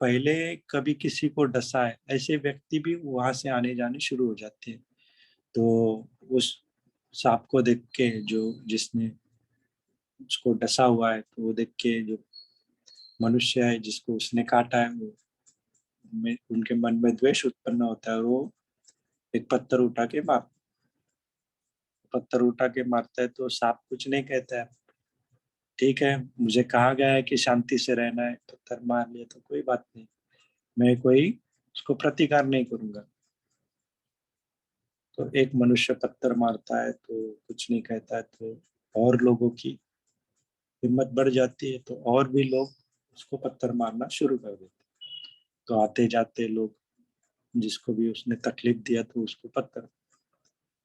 Speaker 1: पहले कभी किसी को डसा है ऐसे व्यक्ति भी वहां से आने जाने शुरू हो जाते हैं। तो उस सांप को देख के जो जिसने उसको डसा हुआ है, तो वो देख के जो मनुष्य है जिसको उसने काटा है, वो उनके मन में द्वेष उत्पन्न होता है और वो एक पत्थर उठा के मारता है। तो सांप कुछ नहीं कहता है, ठीक है, मुझे कहा गया है कि शांति से रहना है, पत्थर मार लिया तो कोई बात नहीं, मैं कोई उसको प्रतिकार नहीं करूंगा। तो एक मनुष्य पत्थर मारता है तो कुछ नहीं कहता है, तो और लोगों की हिम्मत बढ़ जाती है, तो और भी लोग उसको पत्थर मारना शुरू कर देते हैं। तो आते जाते लोग जिसको भी उसने तकलीफ दिया तो उसको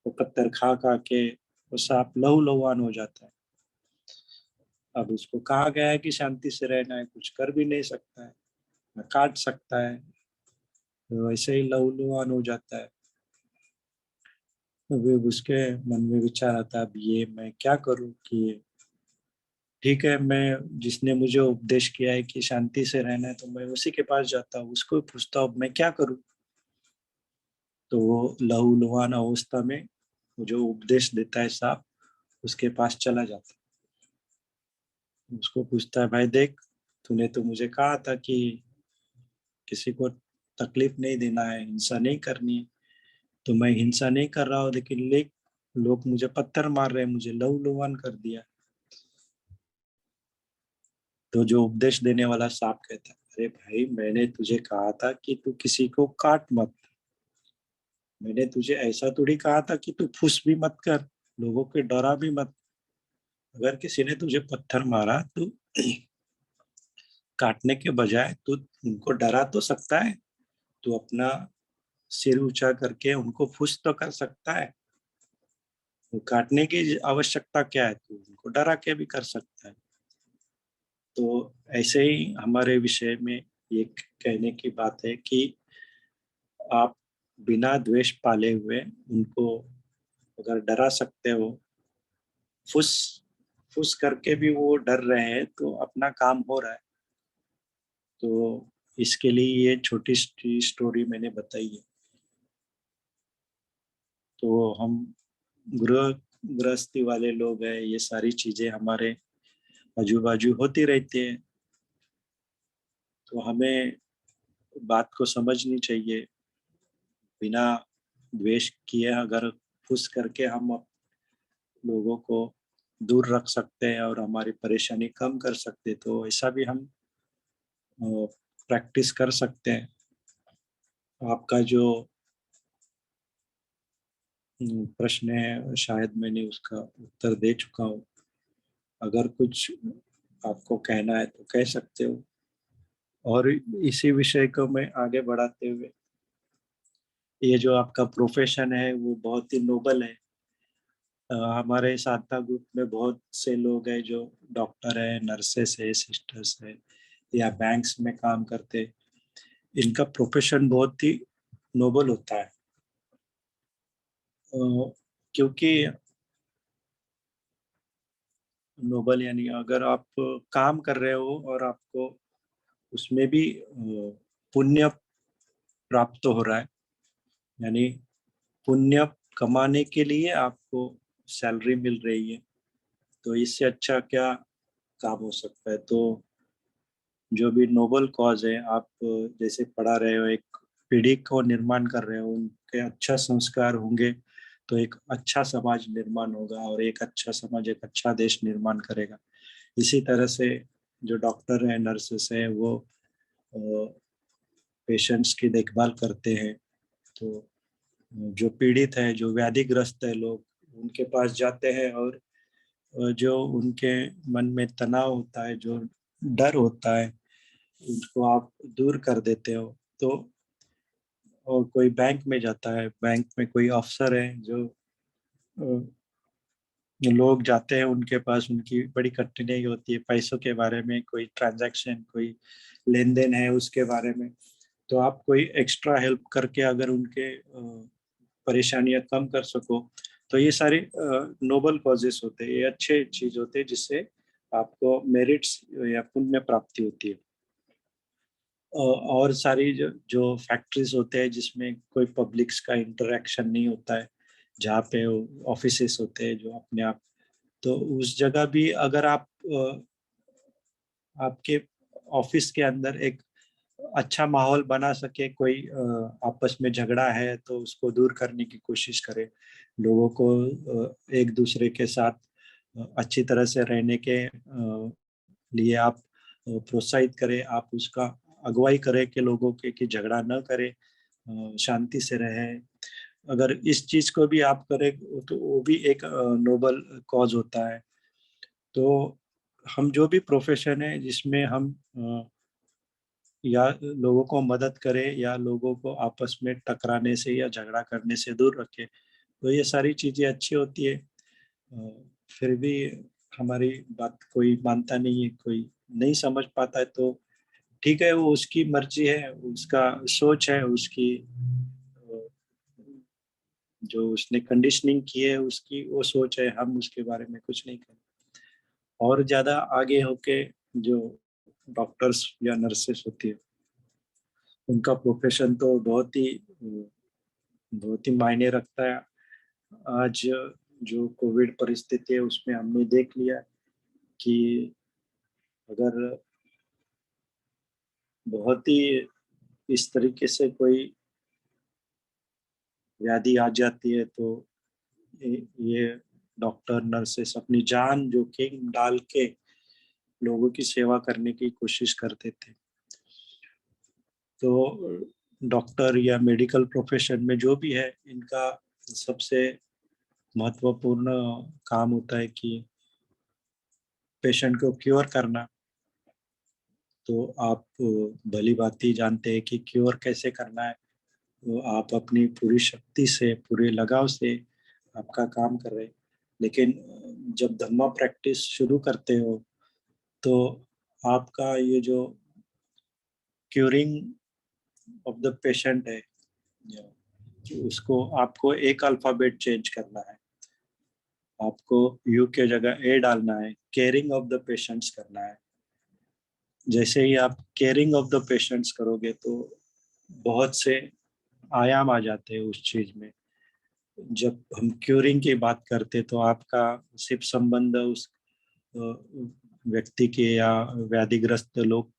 Speaker 1: वो पत्थर खा खा के वो सांप लहूलुहान हो जाता है। अब उसको कहा गया है कि शांति से रहना है, कुछ कर भी नहीं सकता है, न काट सकता है, तो वैसे ही लहूलुहान हो जाता है। अभी उसके मन में विचार आता है, अब ये मैं क्या करूं कि ठीक है, मैं जिसने मुझे उपदेश किया है कि शांति से रहना है तो मैं उसी के पास जाता हूँ, उसको पूछता हूँ मैं क्या करूं। तो वो लहूलुहान अवस्था में वो जो उपदेश देता है सांप, उसके पास चला जाता है, उसको पूछता है, भाई देख, तूने तो मुझे कहा था कि किसी को तकलीफ नहीं देना है, हिंसा नहीं करनी है, तो मैं हिंसा नहीं कर रहा हूँ, लेकिन लोग मुझे पत्थर मार रहे हैं, मुझे लहूलुहान कर दिया। तो जो उपदेश देने वाला सांप कहता है, अरे भाई, मैंने तुझे कहा था कि तू किसी को काट मत, मैंने तुझे ऐसा थोड़ी कहा था कि तू फुस भी मत कर, लोगों के डरा भी मत। अगर किसी ने तुझे पत्थर मारा तो काटने के बजाय तू उनको डरा तो सकता है, तू अपना सिर ऊंचा करके उनको फुस तो कर सकता है। तो काटने की आवश्यकता क्या है, तू उनको डरा के भी कर सकता है। तो ऐसे ही हमारे विषय में ये कहने की बात है कि आप बिना द्वेष पाले हुए उनको अगर डरा सकते हो, फुस फुस करके भी वो डर रहे हैं, तो अपना काम हो रहा है। तो इसके लिए ये छोटी सी स्टोरी मैंने बताई है। तो हम गृह गृहस्थी वाले लोग हैं, ये सारी चीजें हमारे आजू बाजू होती रहती है, तो हमें बात को समझनी चाहिए। बिना द्वेष किए अगर फुस करके हम लोगों को दूर रख सकते हैं और हमारी परेशानी कम कर सकते हैं, तो ऐसा भी हम प्रैक्टिस कर सकते हैं। आपका जो प्रश्न है, शायद मैंने उसका उत्तर दे चुका हूँ। अगर कुछ आपको कहना है तो कह सकते हो। और इसी विषय को मैं आगे बढ़ाते हुए, ये जो आपका प्रोफेशन है वो बहुत ही नोबल है। हमारे साधना ग्रुप में बहुत से लोग हैं जो डॉक्टर है, नर्सेस है, सिस्टर्स है, या बैंक्स में काम करते हैं। इनका प्रोफेशन बहुत ही नोबल होता है। क्योंकि नोबल यानी अगर आप काम कर रहे हो और आपको उसमें भी पुण्य प्राप्त हो रहा है, यानी पुण्य कमाने के लिए आपको सैलरी मिल रही है, तो इससे अच्छा क्या काम हो सकता है। तो जो भी नोबल कॉज है, आप जैसे पढ़ा रहे हो, एक पीढ़ी को निर्माण कर रहे हो, उनके अच्छा संस्कार होंगे तो एक अच्छा समाज निर्माण होगा, और एक अच्छा समाज एक अच्छा देश निर्माण करेगा। इसी तरह से जो डॉक्टर है, नर्सेस है, वो पेशेंट्स की देखभाल करते हैं। तो जो पीड़ित है, जो व्याधिग्रस्त है लोग, उनके पास जाते हैं और जो उनके मन में तनाव होता है, जो डर होता है, उसको आप दूर कर देते हो। तो और कोई बैंक में जाता है, बैंक में कोई अफसर है जो लोग जाते हैं उनके पास, उनकी बड़ी कठिनाई होती है पैसों के बारे में, कोई ट्रांजैक्शन, कोई लेन देन है उसके बारे में। तो आप कोई एक्स्ट्रा हेल्प करके अगर उनके परेशानियां कम कर सको, तो ये सारे नोबल कॉजेस होते हैं, ये अच्छे चीज होते हैं जिससे आपको मेरिट्स या पुण्य प्राप्ति होती है। और सारी जो फैक्ट्रीज होते हैं जिसमें कोई पब्लिक्स का इंटरेक्शन नहीं होता है, जहाँ पे ऑफिसेस होते हैं जो अपने आप, तो उस जगह भी अगर आप आपके ऑफिस के अंदर एक अच्छा माहौल बना सके, कोई आपस में झगड़ा है तो उसको दूर करने की कोशिश करे, लोगों को एक दूसरे के साथ अच्छी तरह से रहने के लिए आप प्रोत्साहित करें, आप उसका अगुवाई करें कि लोगों के कि झगड़ा न करें, शांति से रहें। अगर इस चीज को भी आप करें तो वो भी एक नोबल कॉज होता है। तो हम जो भी प्रोफेशन है जिसमें हम या लोगों को मदद करें या लोगों को आपस में टकराने से या झगड़ा करने से दूर रखें, तो ये सारी चीजें अच्छी होती है। फिर भी हमारी बात कोई मानता नहीं है, कोई नहीं समझ पाता है, तो ठीक है, वो उसकी मर्जी है, उसका सोच है, उसकी अ, जो उसने कंडीशनिंग की है उसकी वो सोच है, हम उसके बारे में कुछ नहीं करें। और ज्यादा आगे होके जो डॉक्टर्स या नर्सेस होती है, उनका प्रोफेशन तो बहुत ही मायने रखता है। आज जो कोविड परिस्थिति है उसमें हमने देख लिया कि अगर बहुत ही इस तरीके से कोई व्याधि आ जाती है तो ये डॉक्टर नर्सेस अपनी जान जोखिम डाल के लोगों की सेवा करने की कोशिश करते थे। तो डॉक्टर या मेडिकल प्रोफेशन में जो भी है, इनका सबसे महत्वपूर्ण काम होता है कि पेशेंट को क्योर करना। तो आप भली भांति जानते हैं कि क्योर कैसे करना है। तो आप अपनी पूरी शक्ति से, पूरे लगाव से आपका काम कर रहे हैं। लेकिन जब धम्मा प्रैक्टिस शुरू करते हो तो आपका ये जो क्यूरिंग ऑफ द पेशेंट है, कि उसको आपको एक अल्फाबेट चेंज करना है। आपको यू के जगह ए डालना है, केयरिंग ऑफ द पेशेंट्स करना है। जैसे ही आप केयरिंग ऑफ द पेशेंट्स करोगे तो बहुत से आयाम आ जाते हैं उस चीज में। जब हम क्यूरिंग की बात करते तो आपका सिर्फ संबंध उस व्यक्ति के या व्याधिग्रस्त लोग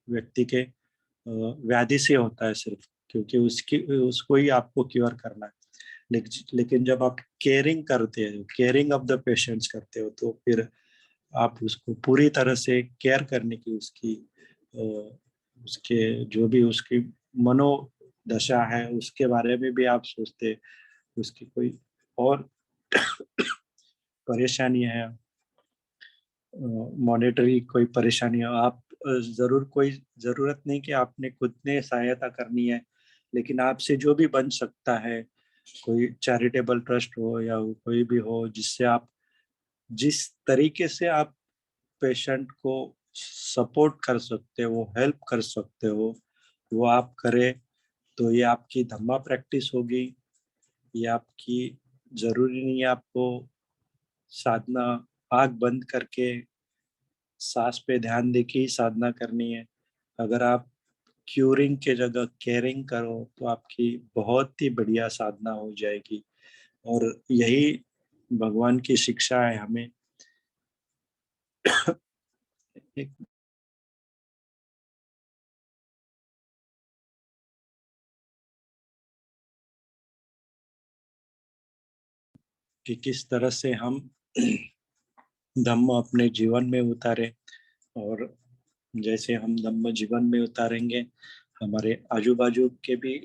Speaker 1: व्यक्ति के व्याधि से होता है सिर्फ, क्योंकि उसकी उसको ही आपको क्योर करना है। लेकिन जब आप केयरिंग करते हो, केयरिंग ऑफ द पेशेंट्स करते हो, तो फिर आप उसको पूरी तरह से केयर करने की अ, उसके जो भी उसकी मनोदशा है उसके बारे में भी आप सोचते, उसकी कोई और परेशानी है, मॉनेटरी कोई परेशानी है, आप जरूर कोई जरूरत नहीं कि आपने खुद ने सहायता करनी है, लेकिन आपसे जो भी बन सकता है, कोई चैरिटेबल ट्रस्ट हो या कोई भी हो, जिससे आप जिस तरीके से आप पेशेंट को सपोर्ट कर सकते हो, हेल्प कर सकते हो, वो आप करें। तो ये आपकी धम्मा प्रैक्टिस होगी। ये आपकी जरूरी नहीं है आपको साधना आंख बंद करके सांस पे ध्यान दे के ही साधना करनी है। अगर आप क्यूरिंग के जगह केयरिंग करो तो आपकी बहुत ही बढ़िया साधना हो जाएगी। और यही भगवान की शिक्षा है हमें। एक कि किस तरह से हम धम्म अपने जीवन में उतारे, और जैसे हम धम्म जीवन में उतारेंगे, हमारे आजू बाजू के भी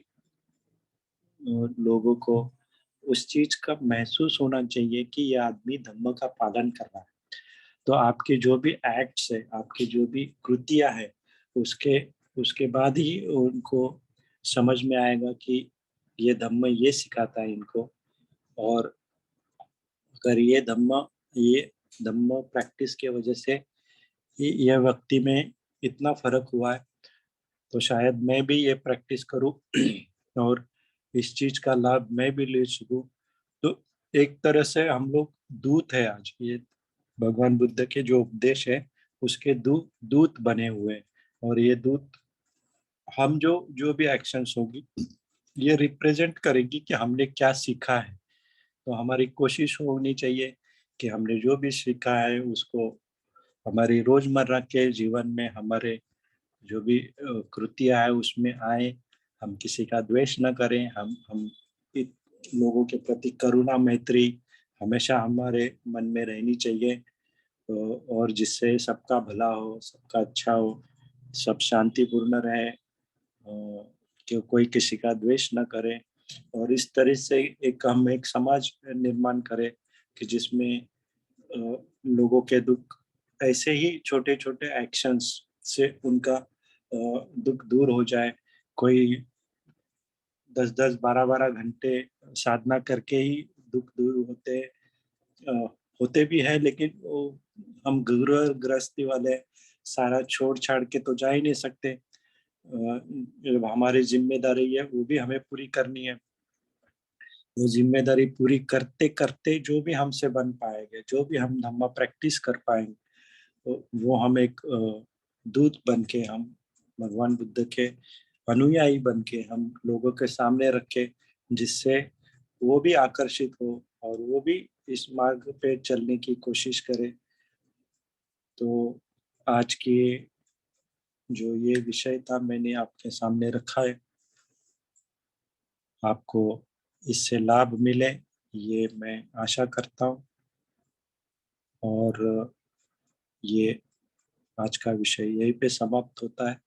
Speaker 1: लोगों को उस चीज का महसूस होना चाहिए कि ये आदमी धम्म का पालन कर रहा है। तो आपके जो भी एक्ट्स है, आपकी जो भी कृतियां है, उसके उसके बाद ही उनको समझ में आएगा कि ये धम्म ये सिखाता है इनको। और अगर ये धम्म प्रैक्टिस की वजह से यह व्यक्ति में इतना फर्क हुआ है, तो शायद मैं भी ये प्रैक्टिस करूं और इस चीज का लाभ मैं भी ले सकूं। तो एक तरह से हम लोग दूत है आज, ये भगवान बुद्ध के जो उपदेश है उसके दूत बने हुए हैं। और ये दूत हम जो जो भी एक्शंस होगी ये रिप्रेजेंट करेगी कि हमने क्या सीखा है। तो हमारी कोशिश होनी चाहिए कि हमने जो भी सीखा है उसको हमारी रोजमर्रा के जीवन में, हमारे जो भी कृतियां है उसमें आए। हम किसी का द्वेष न करें, हम लोगों के प्रति करुणा मैत्री हमेशा हमारे मन में रहनी चाहिए। और जिससे सबका भला हो, सबका अच्छा हो, सब शांतिपूर्ण रहे, कि कोई किसी का द्वेष न करे। और इस तरह से हम एक समाज निर्माण करें कि जिसमें लोगों के दुख ऐसे ही छोटे छोटे एक्शंस से उनका दुख दूर हो जाए। कोई 10-10 12-12 घंटे साधना करके ही दुख दूर अ, होते भी है, लेकिन वो हम गृह गृहस्थी वाले सारा छोड़ छाड़ के तो जा ही नहीं सकते। जो हमारी जिम्मेदारी है वो भी हमें पूरी करनी है। वो जिम्मेदारी पूरी करते करते जो भी हमसे बन पाएंगे, जो भी हम धम्मा प्रैक्टिस कर पाएंगे, तो वो हम एक दूत बन के, हम भगवान बुद्ध के अनुयायी बन के हम लोगों के सामने रखे, जिससे वो भी आकर्षित हो और वो भी इस मार्ग पे चलने की कोशिश करे। तो आज की जो ये विषय था मैंने आपके सामने रखा है। आपको इससे लाभ मिले ये मैं आशा करता हूँ। और ये आज का विषय यहीं पे समाप्त होता है।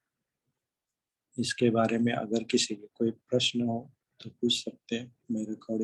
Speaker 1: इसके बारे में अगर किसी के कोई प्रश्न हो तो पूछ सकते हैं। मैं रिकॉर्डिंग